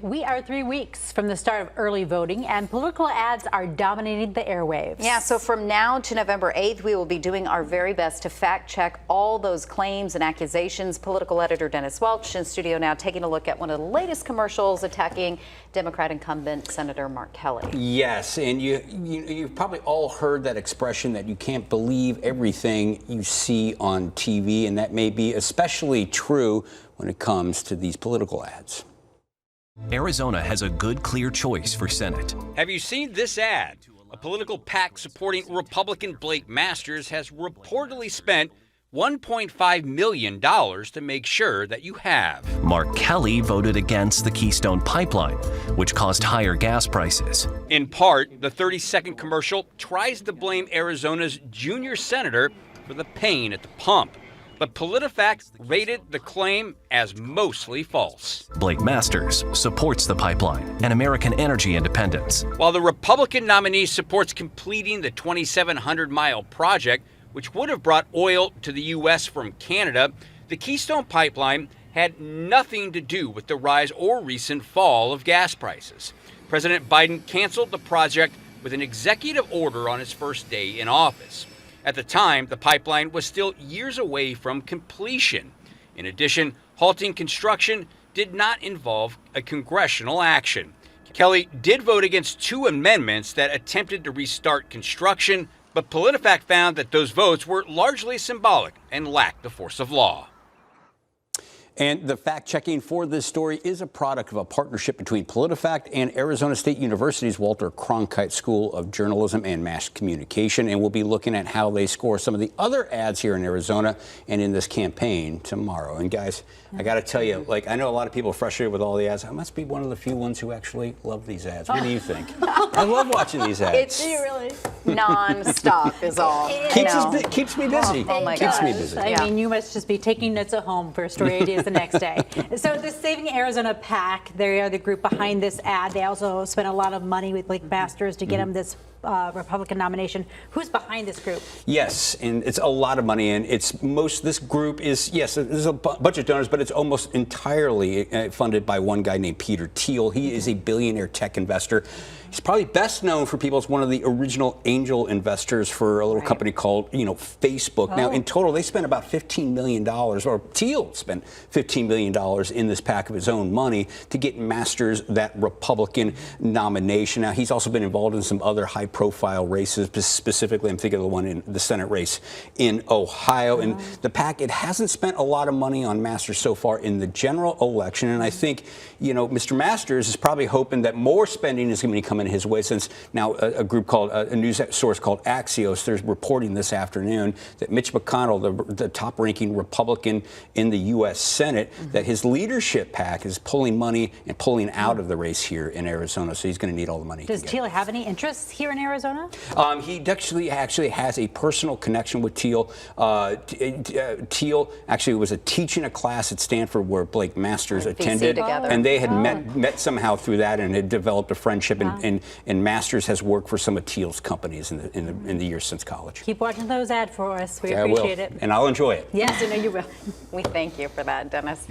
We are 3 weeks from the start of early voting, and political ads are dominating the airwaves. Yeah, so from now to November 8th, we will be doing our very best to fact check all those claims and accusations. Political editor Dennis Welch in studio now, taking a look at one of the latest commercials attacking Democrat incumbent Senator Mark Kelly. Yes, and you've probably all heard that expression that you can't believe everything you see on TV, and that may be especially true when it comes to these political ads. Arizona has a good, clear choice for Senate. Have you seen this ad? A political PAC supporting Republican Blake Masters has reportedly spent $1.5 million to make sure that you have. Mark Kelly voted against the Keystone Pipeline, which caused higher gas prices. In part, the 30-second commercial tries to blame Arizona's junior senator for the pain at the pump. But PolitiFact rated the claim as mostly false. Blake Masters supports the pipeline and American energy independence. While the Republican nominee supports completing the 2,700-mile project, which would have brought oil to the U.S. from Canada, the Keystone Pipeline had nothing to do with the rise or recent fall of gas prices. President Biden canceled the project with an executive order on his first day in office. At the time, the pipeline was still years away from completion. In addition, halting construction did not involve a congressional action. Kelly did vote against 2 amendments that attempted to restart construction, but PolitiFact found that those votes were largely symbolic and lacked the force of law. And the fact-checking for this story is a product of a partnership between PolitiFact and Arizona State University's Walter Cronkite School of Journalism and Mass Communication. And we'll be looking at how they score some of the other ads here in Arizona and in this campaign tomorrow. And guys, I got to tell you, I know a lot of people are frustrated with all the ads. I must be one of the few ones who actually love these ads. What do you think? I love watching these ads. It's really non-stop is all. Keeps me busy. Oh my keeps gosh. me busy. I mean, you must just be taking notes at home for story ideas the next day. So the Saving Arizona PAC, they are the group behind this ad. They also spent a lot of money with Blake Masters to get him this Republican nomination. Who's behind this group? Yes, and it's a lot of money, and this group is, yes, there's a bunch of donors, but it's almost entirely funded by one guy named Peter Thiel. He is a billionaire tech investor. He's probably best known for people as one of the original angel investors for a little company called, Facebook. Now, in total, they spent about $15 million, or Thiel spent $15 million in this PAC of his own money to get Masters that Republican nomination. Now, he's also been involved in some other high-profile races. Specifically, I'm thinking of the one in the Senate race in Ohio. And the PAC, it hasn't spent a lot of money on Masters so far in the general election. And I think, Mr. Masters is probably hoping that more spending is going to be coming his way, since now a group called a news source called Axios, they're reporting this afternoon that Mitch McConnell, the top-ranking Republican in the U.S. Senate, that his leadership PAC is pulling money and pulling out of the race here in Arizona. So he's going to need all the money. Does Thiel have any interests here in Arizona? He actually has a personal connection with Thiel. Thiel actually was teaching a class at Stanford where Blake Masters attended, and they had met somehow through that and had developed a friendship. And Masters has worked for some of Thiel's companies in the years since college. Keep watching those ads for us. We appreciate it. And I'll enjoy it. Yes, I know you will. We thank you for that, Dennis.